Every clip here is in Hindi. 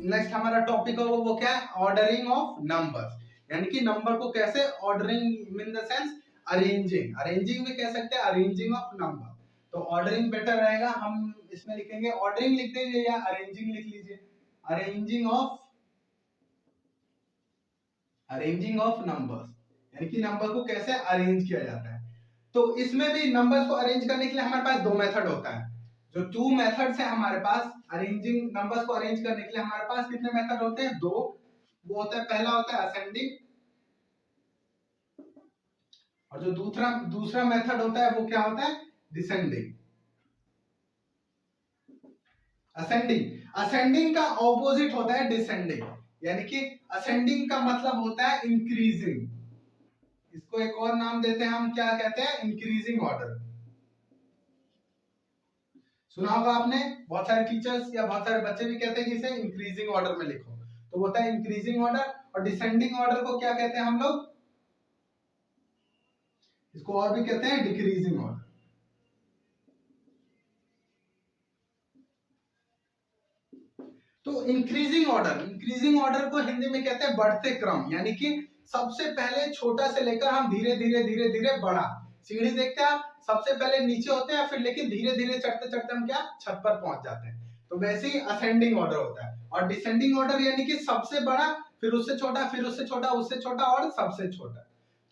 नेक्स्ट हमारा टॉपिक होगा वो क्या है, ऑर्डरिंग ऑफ नंबर्स, यानी कि नंबर को कैसे ordering in the sense arranging, arranging में कह सकते हैं अरेंजिंग ऑफ नंबर। तो ऑर्डरिंग बेटर रहेगा, हम इसमें लिखेंगे ऑर्डरिंग लिख दीजिए या अरेंजिंग लिख लीजिए, अरेंजिंग ऑफ नंबर्स, यानी कि नंबर को कैसे अरेंज किया जाता है। तो इसमें भी नंबर्स को अरेंज करने के लिए हमारे पास दो मेथड होता है, जो टू मेथड्स है हमारे पास अरेंजिंग नंबर्स को अरेंज करने के लिए। हमारे पास कितने मेथड होते हैं, दो। वो होता है, पहला होता है असेंडिंग, और जो दूसरा मेथड होता है वो क्या होता है, डिसेंडिंग। असेंडिंग का ऑपोजिट होता है डिसेंडिंग, यानी कि असेंडिंग का मतलब होता है इंक्रीजिंग, इसको एक और नाम देते हैं हम, क्या कहते हैं, इंक्रीजिंग ऑर्डर। सुना होगा आपने, बहुत सारे टीचर्स या बहुत सारे बच्चे भी कहते हैं कि इसे इंक्रीजिंग ऑर्डर में लिखो, तो होता है इंक्रीजिंग ऑर्डर। और डिसेंडिंग ऑर्डर को क्या कहते हैं हम लोग, इसको और भी कहते हैं डिक्रीजिंग ऑर्डर। तो इंक्रीजिंग ऑर्डर को हिंदी में कहते हैं बढ़ते क्रम, यानी कि सबसे पहले छोटा से लेकर हम धीरे धीरे धीरे धीरे बड़ा, सीढ़ी देखते हैं आप, सबसे पहले नीचे होते हैं, फिर लेकिन धीरे धीरे चढ़ते चढ़ते हम क्या, छत पर पहुंच जाते हैं। तो वैसे ही असेंडिंग ऑर्डर होता है। और डिसेंडिंग ऑर्डर यानी कि सबसे बड़ा, फिर उससे छोटा, फिर उससे छोटा, उससे छोटा और सबसे छोटा।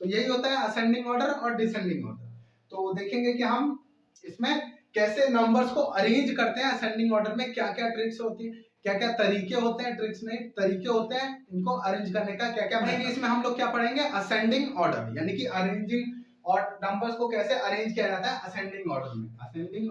तो यही होता है असेंडिंग ऑर्डर और डिसेंडिंग ऑर्डर। तो देखेंगे कि हम इसमें कैसे नंबर्स को अरेंज करते हैं असेंडिंग ऑर्डर में, क्या क्या ट्रिक्स होती है, क्या क्या तरीके होते हैं, ट्रिक्स नहीं तरीके होते हैं इनको अरेंज करने का, क्या क्या पढ़ेंगे इसमें हम लोग। क्या पढ़ेंगे, असेंडिंग ऑर्डर, यानी कि अरेंजिंग और नंबर्स को कैसे अरेंज किया जाता है असेंडिंग ऑर्डर में। असेंडिंग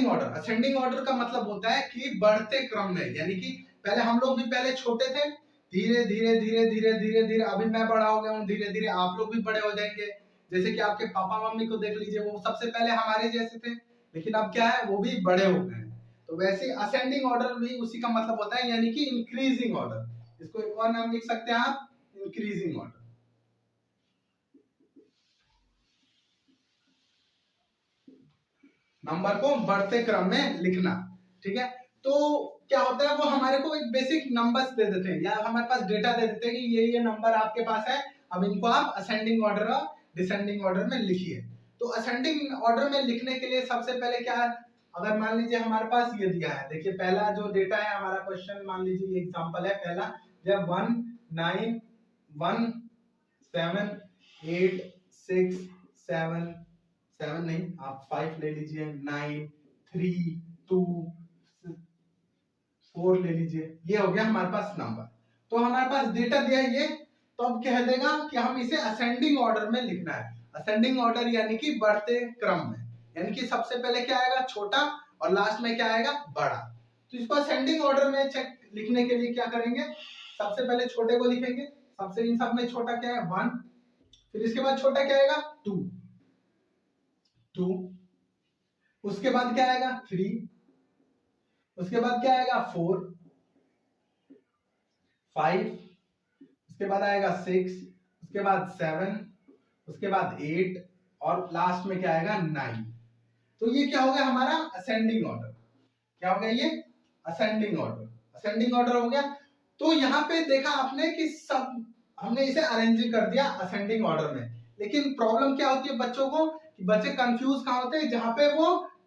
ऑर्डर, असेंडिंग ऑर्डर का मतलब होता है कि बढ़ते क्रम में, यानी कि पहले हम लोग भी पहले छोटे थे, धीरे धीरे धीरे धीरे धीरे धीरे अभी मैं बड़ा हो गया हूँ, धीरे धीरे आप लोग भी बड़े हो जाएंगे। जैसे कि आपके पापा मम्मी को देख लीजिए, वो सबसे पहले हमारे जैसे थे, लेकिन अब क्या है, वो भी बड़े हो गए हैं। तो वैसे असेंडिंग ऑर्डर भी उसी का मतलब होता है, यानी कि इंक्रीजिंग ऑर्डर। इसको एक और नाम लिख सकते हैं आप, इंक्रीजिंग ऑर्डर। नंबर को बढ़ते क्रम में लिखना, ठीक है। तो क्या होता है, वो हमारे को एक बेसिक नंबर्स दे देते हैं, या हमारे पास डेटा दे देते हैं कि ये नंबर आपके पास है, अब इनको आप असेंडिंग ऑर्डर और डिसेंडिंग ऑर्डर में लिखिए। तो असेंडिंग ऑर्डर में लिखने के लिए सबसे पहले क्या है, अगर मान लीजिए हमारे पास ये दिया है, देखिए पहला जो डेटा है हमारा क्वेश्चन, मान लीजिए ये एग्जांपल है पहला, जब 1 9 1 7 8 6 7 7 नहीं, आप 5 ले लीजिए, 9 3 2 4 ले लीजिए, ये हो गया हमारे पास नंबर। तो हमारे पास डेटा दिया है ये, तो अब कह देगा कि हम इसे असेंडिंग ऑर्डर में लिखना है। असेंडिंग ऑर्डर यानी कि बढ़ते क्रम में, यानी कि सबसे पहले क्या आएगा, छोटा, और लास्ट में क्या आएगा, बड़ा। तो इसको असेंडिंग ऑर्डर में चेक लिखने के लिए क्या करेंगे, सबसे पहले छोटे को लिखेंगे, सबसे इन सब में छोटा क्या है, 1, फिर इसके बाद छोटा क्या आएगा, 2, उसके बाद क्या आएगा, 3, उसके बाद क्या आएगा, 4 5, उसके बाद आएगा 6, उसके बाद 7, उसके बाद 8, और लास्ट में क्या आएगा, 9। तो ये क्या हो गया हमारा असेंडिंग ऑर्डर, क्या हो गया ये असेंडिंग ऑर्डर हो गया। तो यहाँ पे देखा आपने कि सब हमने इसे अरेंज कर दिया असेंडिंग ऑर्डर में, लेकिन प्रॉब्लम क्या होती है बच्चों को, कि बच्चे कंफ्यूज कहाँ होते हैं, जहां पे वो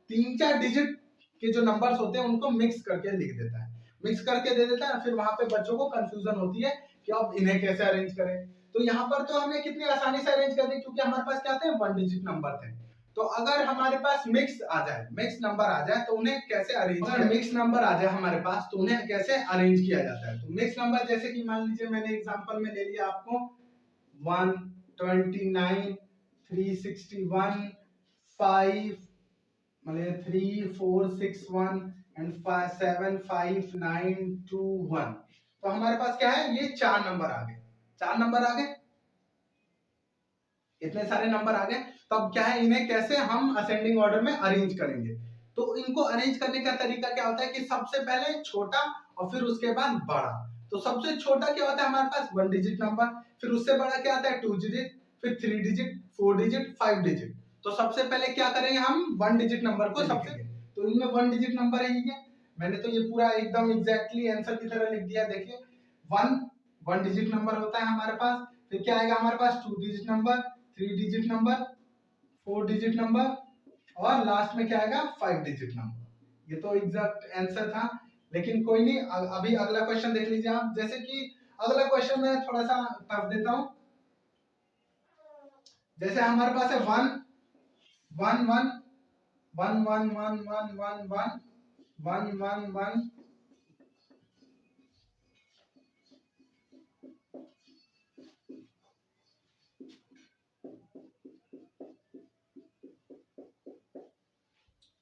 3-4 डिजिट के जो नंबर्स होते हैं उनको मिक्स करके लिख देता है, मिक्स करके दे देता है, फिर वहां पे बच्चों को कंफ्यूजन होती है कि अब इन्हें कैसे अरेंज करें। तो यहाँ पर तो हमने कितनी आसानी से अरेंज कर दी, क्योंकि हमारे पास क्या थे, 1 डिजिट नंबर थे। तो अगर हमारे पास मिक्स नंबर आ जाए तो उन्हें कैसे अरेंज, अगर मिक्स नंबर आ जाए हमारे पास तो उन्हें कैसे अरेंज किया जाता है। तो मिक्स नंबर जैसे कि मान लीजिए मैंने एग्जांपल में ले लिया आपको 129 361 5 मतलब 3 4 6 1 एंड 7 5 9 2 1। तो हमारे पास क्या है, ये 4 नंबर आ गए, इतने सारे नंबर आ गए। तब क्या है, इन्हें कैसे हम असेंडिंग ऑर्डर में अरेंज करेंगे। तो इनको अरेंज करने का तरीका क्या होता है कि सबसे पहले छोटा और फिर उसके बाद बड़ा। तो सबसे छोटा क्या होता है हमारे पास 1 डिजिट नंबर, फिर उससे बड़ा क्या आता है 2 डिजिट, फिर 3 डिजिट, 4 डिजिट, 5 डिजिट। तो सबसे पहले क्या करेंगे हम 1 डिजिट नंबर को सबसे, तो इनमें 1 डिजिट नंबर है ये, मैंने तो ये पूरा एकदम एग्जैक्टली आंसर की तरह लिख दिया। देखिए 1 डिजिट नंबर होता है हमारे पास, फिर क्या आएगा हमारे पास 2 digit number, 3 digit number, 4 digit number और लास्ट में क्या आएगा 5 डिजिट नंबर। ये तो एग्जैक्ट आंसर था, लेकिन कोई नहीं, अभी अगला क्वेश्चन देख लीजिए आप। जैसे कि अगला क्वेश्चन मैं थोड़ा सा टफ देता हूं। जैसे हमारे पास है 1 1 1 1 1 1 1 1 1 1 1 1।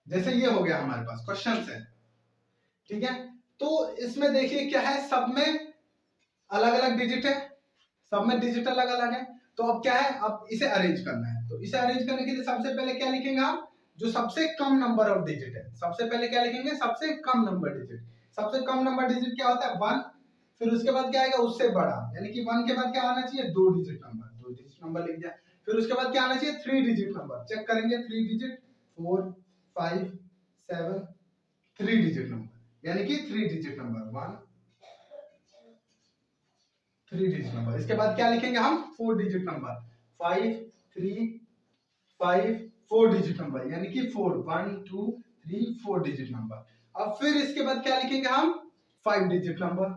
जैसे ये हो गया हमारे पास क्वेश्चन है, ठीक है। तो इसमें देखिए क्या है, सब में अलग अलग डिजिट है, सब में डिजिट अलग अलग है। तो अब क्या है, अब इसे अरेंज करना है। तो इसे अरेंज करने के लिए सबसे पहले क्या लिखेंगे आप, जो सबसे कम नंबर ऑफ डिजिट है, सबसे पहले क्या लिखेंगे, सबसे कम नंबर डिजिट। सबसे कम नंबर डिजिट क्या होता है 1, फिर उसके बाद क्या आएगा उससे बड़ा, यानी कि 1 के बाद क्या आना चाहिए 2 डिजिट नंबर, 2 डिजिट नंबर लिख दिया। फिर उसके बाद क्या आना चाहिए 3 डिजिट नंबर, चेक करेंगे 3 डिजिट, 4 5 7, 3 डिजिट नंबर, यानी कि 3 डिजिट नंबर 1 3 डिजिट नंबर। इसके बाद क्या लिखेंगे हम 4 डिजिट नंबर 5 3 5 4 डिजिट नंबर, यानी कि 4 1 2 3 4 डिजिट नंबर। अब फिर इसके बाद क्या लिखेंगे हम 5 डिजिट नंबर,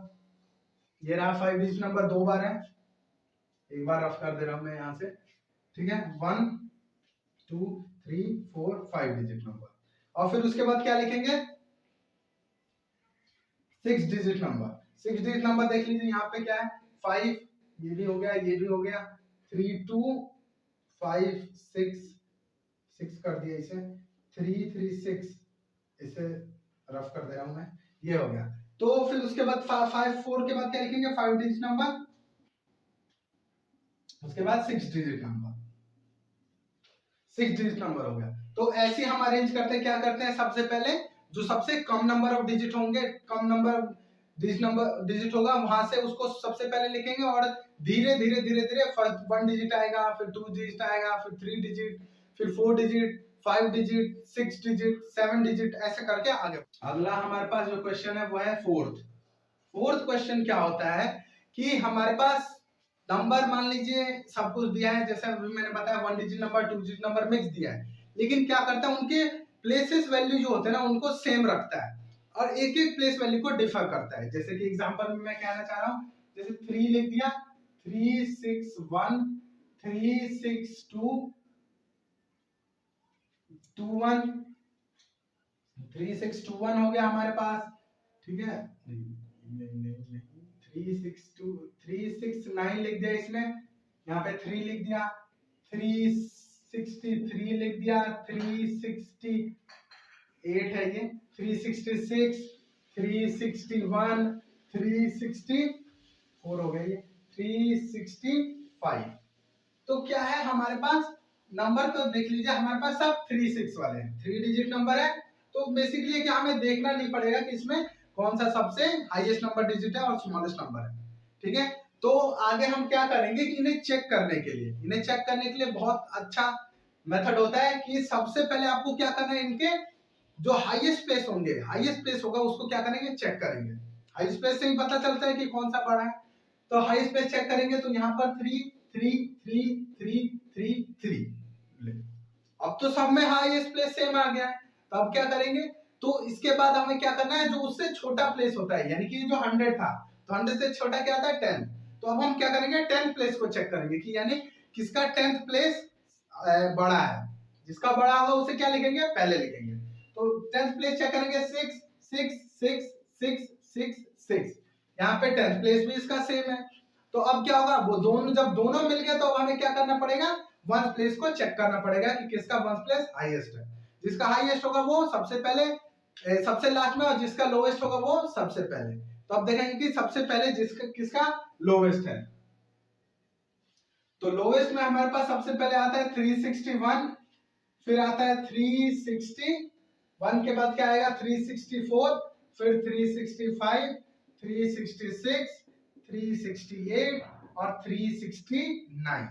ये रहा 5 डिजिट नंबर, दो बार है, एक बार रफ कर दे रहा हूं मैं यहां से, ठीक है। 1 2 3 4 5 डिजिट नंबर। और फिर उसके बाद क्या लिखेंगे 6 डिजिट नंबर। 6 डिजिट नंबर देख लीजिए यहाँ पे क्या है 5, ये भी हो गया, ये भी हो गया, 3 2 5 6 6 कर दिया इसे, 3 3 6, इसे रफ कर दे रहा हूं मैं, ये हो गया। तो फिर उसके बाद 5 4 के बाद क्या लिखेंगे 5 डिजिट नंबर, उसके बाद 6 डिजिट नंबर, 6 डिजिट नंबर हो गया। तो ऐसे हम अरेंज करते हैं, क्या करते हैं सबसे पहले जो सबसे कम नंबर ऑफ डिजिट होंगे, कम नंबर डिजिट होगा वहां से उसको सबसे पहले लिखेंगे, और धीरे धीरे धीरे धीरे फर्स्ट 1 डिजिट आएगा, फिर 2 डिजिट आएगा, फिर 3 डिजिट, फिर 4 डिजिट, 5 डिजिट, 6 डिजिट, 7 डिजिट, ऐसे करके आगे। अगला हमारे पास जो क्वेश्चन है वो है फोर्थ क्वेश्चन क्या होता है कि हमारे पास नंबर मान लीजिए सब कुछ दिया है, जैसे अभी मैंने बताया 1 digit number 2 digit number mix दिया है, लेकिन क्या करता है उनके प्लेसेस वैल्यू जो होते हैं ना उनको सेम रखता है, और एक एक प्लेस वैल्यू को डिफर करता है। जैसे कि एग्जांपल में मैं कहना चाह रहा हूं, जैसे 3 लिख दिया, 3 6 1 3 6 2 2 1 3 6 2 1 हो गया हमारे पास, ठीक है। नहीं 3 6 2 3 6 9 लिख दिया इसमें, यहाँ पे 3 लिख दिया, 363 लिख दिया, 368 है ये, 366 361 364 हो गया ये, 365। तो क्या है हमारे पास नंबर, तो देख लीजिए हमारे पास सब 3 6 वाले हैं, 3 डिजिट नंबर है। तो बेसिकली क्या हमें देखना नहीं पड़ेगा कि इसमें कौन सा सबसे हाईएस्ट नंबर डिजिट है और स्मॉलेस्ट नंबर है, ठीक है। तो आगे हम क्या करेंगे कि इन्हें चेक करने के लिए बहुत अच्छा मेथड होता है कि सबसे पहले आपको क्या करना है, इनके जो हाईएस्ट प्लेस होंगे, हाईएस्ट प्लेस होगा उसको क्या करेंगे चेक करेंगे। हाईएस्ट प्लेस से ही पता चलता है कि कौन सा बड़ा है, तो हाईएस्ट प्लेस चेक करेंगे। तो यहाँ पर 3 3 3 3 3 3, अब तो सब में हाईएस्ट प्लेस सेम आ गया है, तो अब क्या करेंगे, तो इसके बाद हमें क्या करना है, जो उससे छोटा प्लेस होता है, यानी कि जो 100 था, तो 100 से छोटा क्या था 10, तो अब हम क्या करेंगे 10th प्लेस को चेक करेंगे कि यानी किसका 10th प्लेस बड़ा है, जिसका बड़ा होगा उसे क्या लिखेंगे पहले लिखेंगे। तो 10th प्लेस चेक करेंगे 6 6 6 6 6 6, यहाँ पे 10th प्लेस भी इसका सेम है। तो अब क्या होगा, वो दोनों जब दोनों मिल गए तो अब हमें क्या करना पड़ेगा, 1st प्लेस को चेक करना पड़ेगा कि किसका 1st प्लेस हाईएस्ट है। जिसका हाईएस्ट होगा वो सबसे पहले सबसे लास्ट में, और जिसका लोएस्ट होगा वो सबसे पहले। तो अब देखेंगे कि सबसे पहले किसका लोएस्ट है। तो लोएस्ट में हमारे पास सबसे पहले आता है 361, फिर आता है 361 के बाद क्या आएगा 364, फिर 365 366 368 और 369।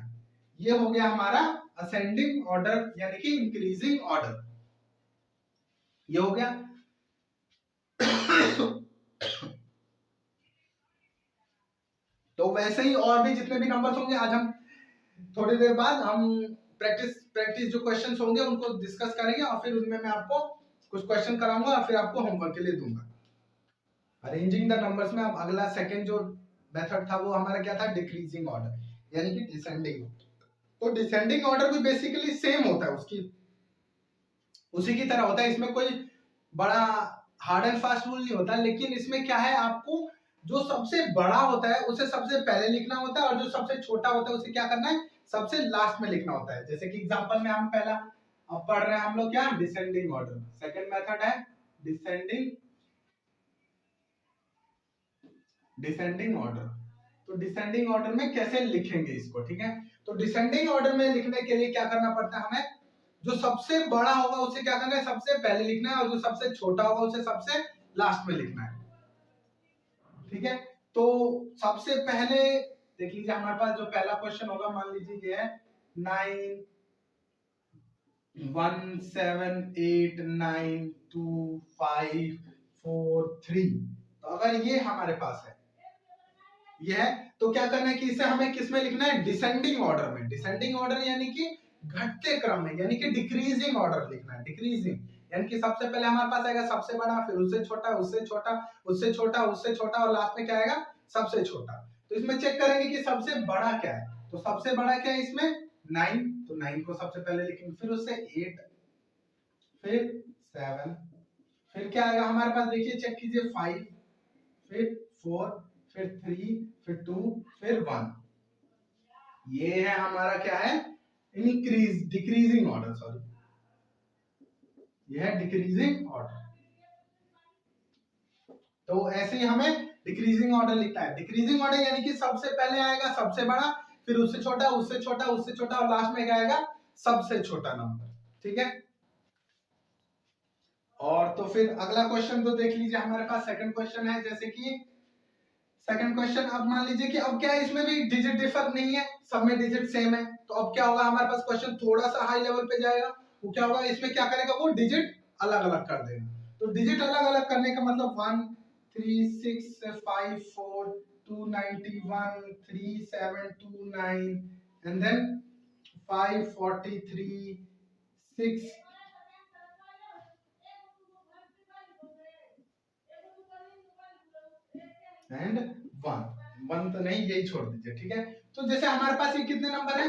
ये हो गया हमारा असेंडिंग ऑर्डर यानी कि इंक्रीजिंग ऑर्डर। ये हो गया। तो वैसे ही और भी जितने भी नंबर्स होंगे आज हम थोड़ी देर बाद हम प्रैक्टिस जो क्वेश्चंस होंगे उनको डिस्कस करेंगे और फिर उनमें मैं आपको कुछ क्वेश्चन कराऊंगा और फिर आपको होमवर्क के लिए दूंगा। अरेंजिंग द नंबर्स में अब अगला सेकंड जो मेथड था वो हमारा क्या था, डिक्रीजिंग ऑर्डर यानी कि डिसेंडिंग। तो डिसेंडिंग ऑर्डर भी बेसिकली सेम होता है, उसी की तरह होता है। इसमें कोई बड़ा हार्ड एंड फास्ट रूल नहीं होता, लेकिन इसमें क्या है, आपको जो सबसे बड़ा होता है उसे सबसे पहले लिखना होता है और जो सबसे छोटा होता है उसे क्या करना है, सबसे लास्ट में लिखना होता है। जैसे कि एग्जांपल में हम पहला अब पढ़ रहे हैं हम लोग क्या, डिसेंडिंग ऑर्डर। सेकंड मेथड है डिसेंडिंग ऑर्डर। तो डिसेंडिंग ऑर्डर में कैसे लिखेंगे इसको, ठीक है। तो डिसेंडिंग ऑर्डर में लिखने के लिए क्या करना पड़ता है, हमें जो सबसे बड़ा होगा उसे क्या करना है, सबसे पहले लिखना है और जो सबसे छोटा होगा उसे सबसे लास्ट में लिखना है, ठीक है। तो सबसे पहले देख लीजिए हमारे पास जो पहला क्वेश्चन होगा, मान लीजिए ये है 9 1 7 8 9 2 5 4 3। तो अगर ये हमारे पास है, ये है, तो क्या करना है कि इसे हमें किस में लिखना है, डिसेंडिंग ऑर्डर में। डिसेंडिंग ऑर्डर यानी कि घटते क्रम में, यानी कि डिक्रीजिंग ऑर्डर लिखना है। डिक्रीजिंग यानी कि सबसे पहले हमारे पास आएगा सबसे बड़ा, फिर उससे छोटा, उससे छोटा, उससे छोटा, उससे छोटा और लास्ट में क्या आएगा, सबसे छोटा। तो इसमें चेक करेंगे कि सबसे बड़ा क्या है। तो सबसे बड़ा क्या है इसमें, 9। तो 9 को सबसे पहले लिखेंगे, फिर उससे 8, फिर 7, फिर क्या आएगा हमारे पास, देखिए चेक कीजिए, 5, फिर 4, फिर 3, फिर 2, फिर 1। ये है हमारा क्या है, डिक्रीजिंग ऑर्डर, सॉरी, ये है डिक्रीजिंग ऑर्डर। तो ऐसे ही हमें डिक्रीजिंग ऑर्डर लिखना है। डिक्रीजिंग ऑर्डर यानी कि सबसे पहले आएगा सबसे बड़ा, फिर उससे छोटा, उससे छोटा, उससे छोटा और लास्ट में क्या आएगा, सबसे छोटा नंबर, ठीक है। और तो फिर अगला क्वेश्चन तो देख लीजिए हमारे पास सेकंड क्वेश्चन है। जैसे कि सेकंड क्वेश्चन, अब मान लीजिए कि अब क्या है, इसमें भी डिजिट डिफर नहीं है, सब में डिजिट सेम है। तो अब क्या होगा हमारे पास, क्वेश्चन थोड़ा सा हाई लेवल पे जाएगा। वो क्या होगा, इसमें क्या करेगा, वो डिजिट अलग अलग कर देगा। तो डिजिट अलग अलग करने का मतलब 1 3 6 5 4 291 3 7 2 9 एंड देन 5 43 6 एंड 1 तो नहीं, यही छोड़ दीजिए, ठीक है। तो जैसे हमारे पास ये कितने नंबर है,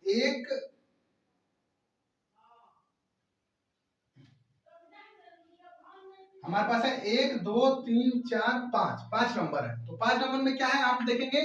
एक, हमारे पास है 1 2 3 4 5, 5 नंबर है। तो 5 नंबर में क्या है, आप देखेंगे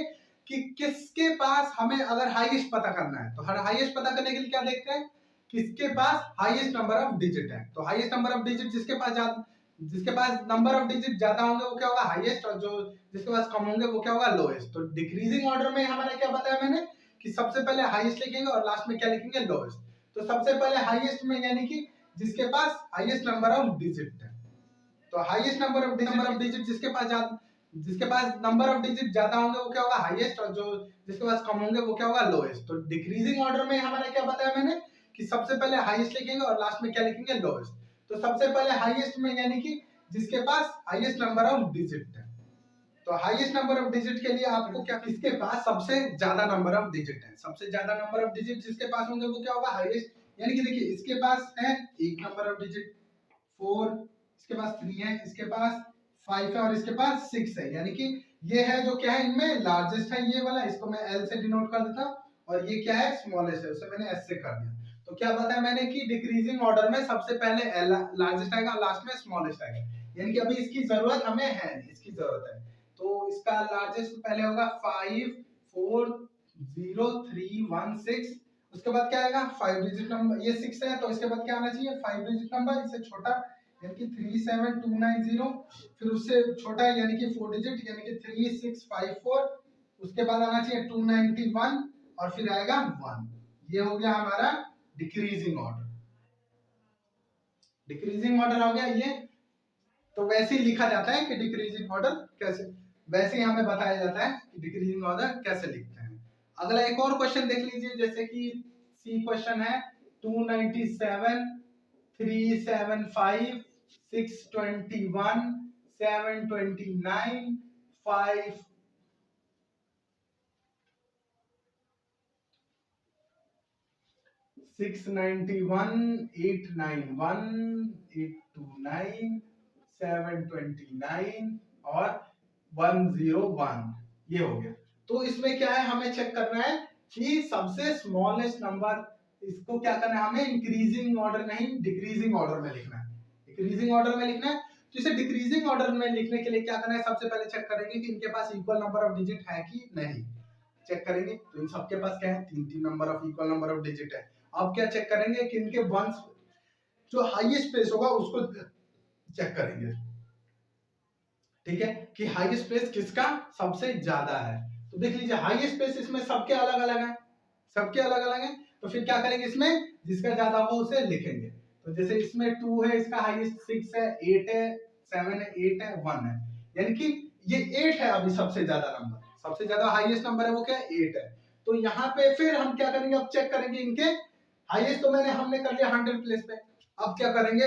कि किसके पास हमें अगर हाईएस्ट पता करना है, तो हर हाईएस्ट पता करने के लिए क्या देखते हैं, किसके पास हाईएस्ट नंबर ऑफ डिजिट है। तो हाईएस्ट नंबर ऑफ डिजिट जिसके पास नंबर ऑफ डिजिट ज्यादा होंगे वो क्या होगा, हाईएस्ट, और जो जिसके पास कम होंगे वो क्या होगा, लोएस्ट। तो डिक्रीजिंग ऑर्डर में हमारा क्या बताया मैंने, कि सबसे पहले हाईएस्ट लिखेंगे और लास्ट में क्या लिखेंगे, लोएस्ट। तो सबसे पहले हाईएस्ट में यानी कि जिसके पास हाईएस्ट नंबर ऑफ डिजिट है। तो हाईएस्ट नंबर ऑफ डिजिट जिसके पास नंबर ऑफ डिजिट ज्यादा होंगे वो क्या होगा, हाईएस्ट, और जो जिसके पास कम होंगे वो क्या होगा, लोएस्ट। तो डिक्रीजिंग ऑर्डर में हमारा क्या बताया मैंने, कि सबसे पहले हाईएस्ट लिखेंगे और लास्ट में क्या लिखेंगे, लोएस्ट। तो सबसे पहले हाईएस्ट में यानी कि जिसके पास हाईएस्ट नंबर ऑफ डिजिट है। तो हाईएस्ट नंबर ऑफ डिजिट के लिए आपको क्या, किसके पास सबसे ज्यादा नंबर ऑफ डिजिट है, सबसे ज्यादा नंबर ऑफ डिजिट जिसके पास होंगे वो क्या होगा, हाईएस्ट। यानी कि देखिए इसके पास है एक नंबर ऑफ डिजिट 4, इसके पास 3 है, इसके पास 5 है और इसके पास 6 है। यानी कि ये है जो क्या है इनमें लार्जेस्ट है, ये वाला, इसको मैं L से डिनोट कर देता हूं, और ये क्या है, स्मॉलेस्ट है, उसे मैंने S से कर दिया। तो क्या बताया मैंने कि डिक्रीजिंग ऑर्डर में सबसे पहले L लार्जेस्ट आएगा, लास्ट में स्मॉलेस्ट आएगा। यानी कि अभी इसकी जरूरत हमें है, इसकी जरूरत है। तो इसका लार्जेस्ट पहले होगा 5 4 0 3 1 6। उसके बाद क्या आएगा, 5 डिजिट नंबर, ये 6 है तो इसके बाद क्या आना चाहिए, 5 डिजिट नंबर, इससे छोटा यानी कि 37290, फिर उससे छोटा है यानी कि 4 डिजिट यानी कि 3654, उसके बाद आना चाहिए 291 और फिर आएगा 1। ये हो गया हमारा डिक्रीजिंग ऑर्डर। डिक्रीजिंग ऑर्डर हो गया ये। तो वैसे ही लिखा जाता है कि डिक्रीजिंग ऑर्डर कैसे। वैसे ही हमें बताया जाता है कि डिक्रीजिंग ऑर्डर कैसे लिखते हैं। अगला एक और क्वेश्चन देख लीजिए, जैसे कि सी क्वेश्चन है 297, 375, 621, 729, 5 691, 891, 829, 729 और 101, ये हो गया। तो इसमें क्या है, हमें चेक करना है कि सबसे स्मॉलेस्ट नंबर, इसको क्या करना है हमें, इंक्रीजिंग ऑर्डर नहीं डिक्रीजिंग ऑर्डर में लिखना है। डिक्रीजिंग ऑर्डर में लिखना है, तो इसे डिक्रीजिंग ऑर्डर में लिखने के लिए क्या करना है, सबसे पहले चेक करेंगे कि इनके पास इक्वल नंबर ऑफ डिजिट है कि नहीं। चेक करेंगे तो इन सबके पास क्या है, 3 number of equal number of digit है। अब क्या चेक करेंगे कि इनके वंस जो हाईएस्ट प्लेस होगा उसको चेक करेंगे, ठीक है, कि हाईएस्ट प्लेस किसका सबसे ज्यादा है। तो देख लीजिए हाईएस्ट प्लेस इसमें सबके अलग अलग है, सबके अलग अलग है। तो फिर क्या करेंगे, इसमें जिसका ज्यादा हो उसे लिखेंगे। तो जैसे इसमें 2 है, इसका हाईएस्ट 6 है, 8 है, 7 है, 8 है, 1 है, यानी कि ये 8 है अभी सबसे ज्यादा नंबर, सबसे ज्यादा हाईएस्ट नंबर है वो क्या है, 8 है। तो यहाँ पे फिर हम क्या करेंगे, अब चेक करेंगे इनके हाईएस्ट, तो हमने कर लिया 100 प्लेस पे। अब क्या करेंगे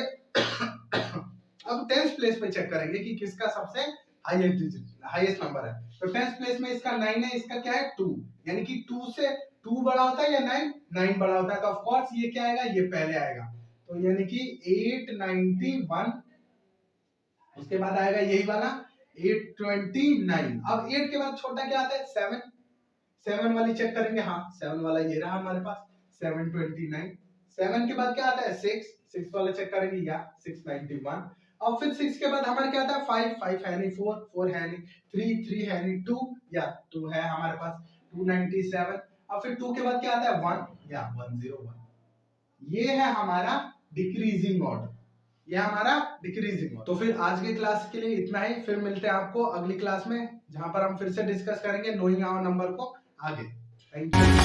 अब 10th प्लेस पे चेक करेंगे कि किसका सबसे हाईएस्ट नंबर है। तो 10th प्लेस में इसका 9 है, इसका क्या है 2, यानी कि 2 से 2 बड़ा होता है या 9 बड़ा होता है, तो ऑफ कोर्स ये क्या आएगा, ये पहले आएगा। तो यानी कि 891, उसके बाद आएगा यही वाला 829। अब 8 के बाद छोटा क्या आता है, 7 वाली चेक करेंगे, हाँ 7 वाला ये रहा हमारे पास 729। 7 के बाद क्या आता है 6 वाला चेक करेंगे, या 691। अब फिर 6 के बाद हमारे क्या आता है 5 है नहीं, 4 है नहीं, 3 है नहीं, 2 या 2 है हमारे पास 297। अब फिर 2 के बाद क्या आता है 1 या 101। ये है हमारा डिक्रीजिंग ऑर्डर, ये हमारा डिक्रीजिंग। तो फिर आज की क्लास के लिए इतना ही, फिर मिलते हैं आपको अगली क्लास में, जहां पर हम फिर से डिस्कस करेंगे नोइंग आवर नंबर को आगे। Thank you.